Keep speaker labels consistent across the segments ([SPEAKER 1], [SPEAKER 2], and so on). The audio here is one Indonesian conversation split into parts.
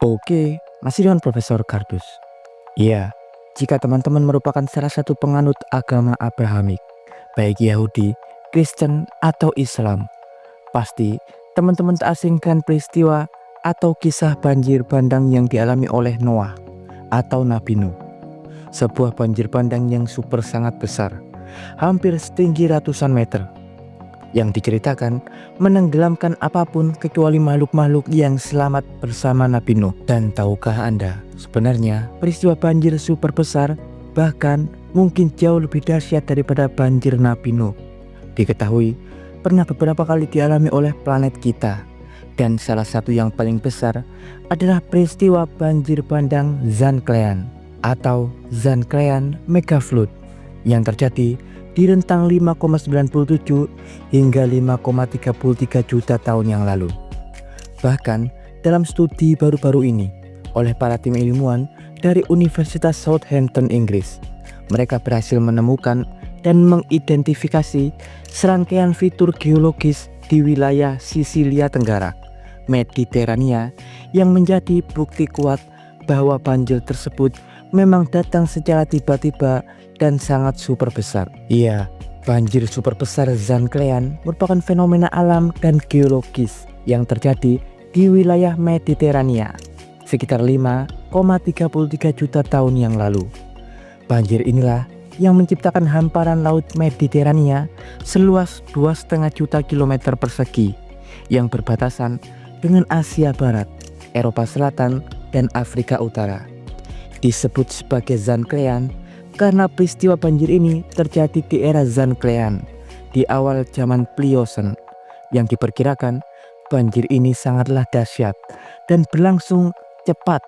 [SPEAKER 1] Oke, masih dengan Profesor Kardus. Iya, jika teman-teman merupakan salah satu penganut agama Abrahamik, baik Yahudi, Kristen, atau Islam, pasti teman-teman tak asingkan peristiwa atau kisah banjir bandang yang dialami oleh Noah atau Nabi Nuh. Sebuah banjir bandang yang super sangat besar, hampir setinggi ratusan meter, yang diceritakan menenggelamkan apapun kecuali makhluk-makhluk yang selamat bersama Nabi Nuh. Dan tahukah Anda, sebenarnya peristiwa banjir super besar bahkan mungkin jauh lebih dahsyat daripada banjir Nabi Nuh diketahui pernah beberapa kali dialami oleh planet kita. Dan salah satu yang paling besar adalah peristiwa banjir bandang Zanclean atau Zanclean Megaflood yang terjadi di rentang 5,97 hingga 5,33 juta tahun yang lalu. Bahkan dalam studi baru-baru ini oleh para tim ilmuwan dari Universitas Southampton, Inggris, mereka berhasil menemukan dan mengidentifikasi serangkaian fitur geologis di wilayah Sisilia Tenggara, Mediterania, yang menjadi bukti kuat bahwa banjir tersebut memang datang secara tiba-tiba dan sangat super besar. Iya, banjir super besar Zanclean merupakan fenomena alam dan geologis yang terjadi di wilayah Mediterania sekitar 5,33 juta tahun yang lalu. Banjir inilah yang menciptakan hamparan laut Mediterania seluas 2,5 juta kilometer persegi yang berbatasan dengan Asia Barat, Eropa Selatan, dan Afrika Utara. Disebut sebagai Zanclean karena peristiwa banjir ini terjadi di era Zanclean di awal zaman Pliocene, yang diperkirakan banjir ini sangatlah dahsyat dan berlangsung cepat,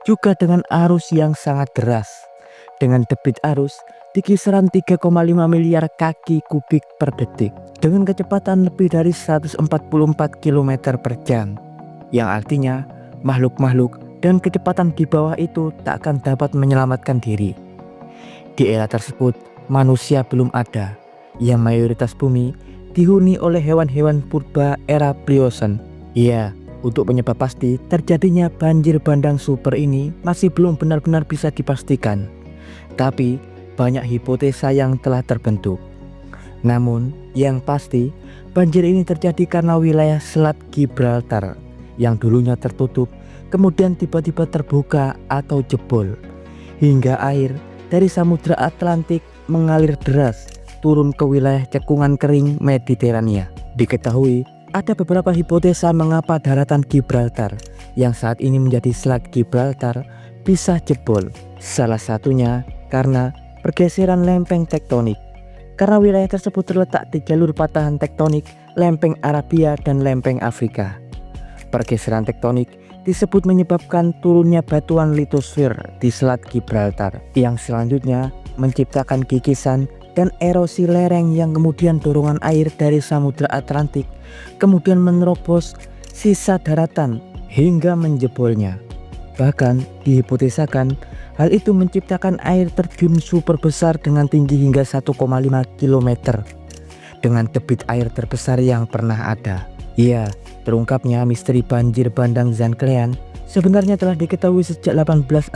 [SPEAKER 1] juga dengan arus yang sangat deras, dengan debit arus di kisaran 3,5 miliar kaki kubik per detik dengan kecepatan lebih dari 144 km per jam, yang artinya makhluk-makhluk dan kecepatan di bawah itu tak akan dapat menyelamatkan diri. Di era tersebut manusia belum ada, yang mayoritas bumi dihuni oleh hewan-hewan purba era Pliocene. Iya, untuk penyebab pasti terjadinya banjir bandang super ini masih belum benar-benar bisa dipastikan, tapi banyak hipotesa yang telah terbentuk. Namun yang pasti banjir ini terjadi karena wilayah Selat Gibraltar yang dulunya tertutup kemudian tiba-tiba terbuka atau jebol, hingga air dari Samudra Atlantik mengalir deras turun ke wilayah cekungan kering Mediterania. Diketahui ada beberapa hipotesa mengapa daratan Gibraltar yang saat ini menjadi Selat Gibraltar bisa jebol. Salah satunya karena pergeseran lempeng tektonik, karena wilayah tersebut terletak di jalur patahan tektonik lempeng Arabia dan lempeng Afrika. Pergeseran tektonik disebut menyebabkan turunnya batuan litosfer di Selat Gibraltar yang selanjutnya menciptakan kikisan dan erosi lereng yang kemudian dorongan air dari Samudra Atlantik kemudian menerobos sisa daratan hingga menjebolnya. Bahkan dihipotesakan hal itu menciptakan air terjun super besar dengan tinggi hingga 1,5 km dengan debit air terbesar yang pernah ada. Iya, terungkapnya misteri banjir bandang Zanclean sebenarnya telah diketahui sejak 1867,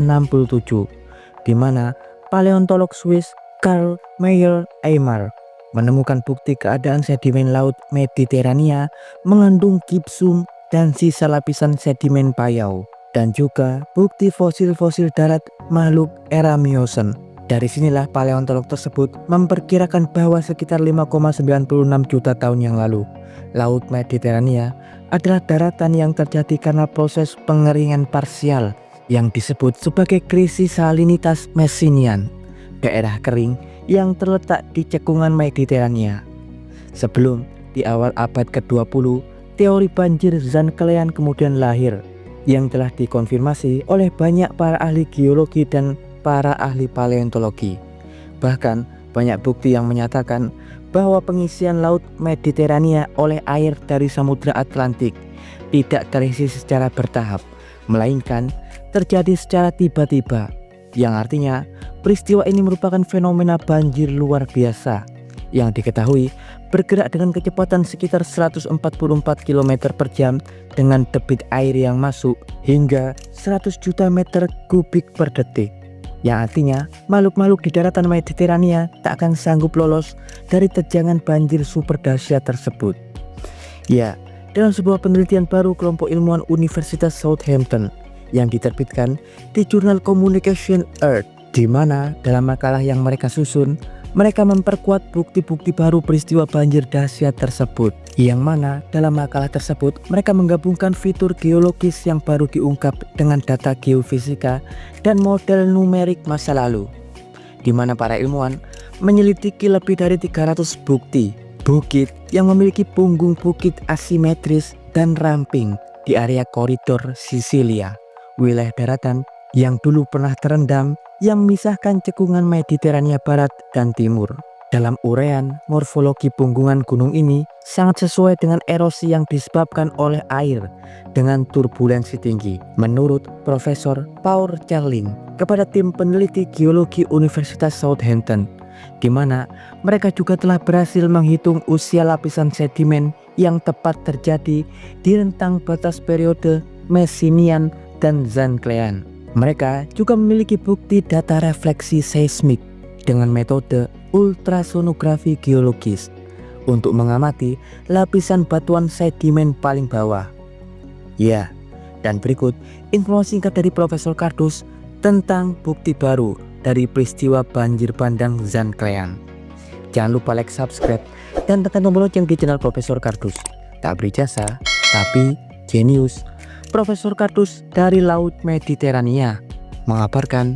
[SPEAKER 1] di mana paleontolog Swiss Karl Meyer Eymar menemukan bukti keadaan sedimen laut Mediterania mengandung gipsum dan sisa lapisan sedimen payau, dan juga bukti fosil-fosil darat makhluk era Miocene. Dari sinilah paleontolog tersebut memperkirakan bahwa sekitar 5,96 juta tahun yang lalu, Laut Mediterania adalah daratan yang terjadi karena proses pengeringan parsial yang disebut sebagai krisis salinitas Messinian, daerah kering yang terletak di cekungan Mediterania. Sebelum di awal abad ke-20, teori banjir Zanclean kemudian lahir, yang telah dikonfirmasi oleh banyak para ahli geologi dan para ahli paleontologi. Bahkan banyak bukti yang menyatakan bahwa pengisian laut Mediterania oleh air dari Samudra Atlantik tidak terisi secara bertahap, melainkan terjadi secara tiba-tiba, yang artinya peristiwa ini merupakan fenomena banjir luar biasa yang diketahui bergerak dengan kecepatan sekitar 144 km per jam dengan debit air yang masuk hingga 100 juta meter kubik per detik. Yang artinya makhluk-makhluk di daratan Mediterania tak akan sanggup lolos dari terjangan banjir super dahsyat tersebut. Ya, dalam sebuah penelitian baru kelompok ilmuwan Universitas Southampton yang diterbitkan di jurnal Communication Earth, di mana dalam makalah yang mereka susun, mereka memperkuat bukti-bukti baru peristiwa banjir dahsyat tersebut. Yang mana dalam makalah tersebut mereka menggabungkan fitur geologis yang baru diungkap dengan data geofisika dan model numerik masa lalu, di mana para ilmuwan menyelidiki lebih dari 300 bukti bukit yang memiliki punggung bukit asimetris dan ramping di area koridor Sisilia, wilayah daratan yang dulu pernah terendam yang memisahkan cekungan Mediterania Barat dan Timur. Dalam uraian, morfologi punggungan gunung ini sangat sesuai dengan erosi yang disebabkan oleh air dengan turbulensi tinggi, menurut Profesor Paul Charlin kepada tim peneliti geologi Universitas Southampton, di mana mereka juga telah berhasil menghitung usia lapisan sedimen yang tepat terjadi di rentang batas periode Messinian dan Zanclean. Mereka juga memiliki bukti data refleksi seismik dengan metode ultrasonografi geologis untuk mengamati lapisan batuan sedimen paling bawah. Ya, dan berikut informasi singkat dari Profesor Kardus tentang bukti baru dari peristiwa banjir bandang Zanclean. Jangan lupa like, subscribe, dan tekan tombol lonceng di channel Profesor Kardus. Tak beri jasa, tapi jenius. Profesor Kardus dari Laut Mediterania mengabarkan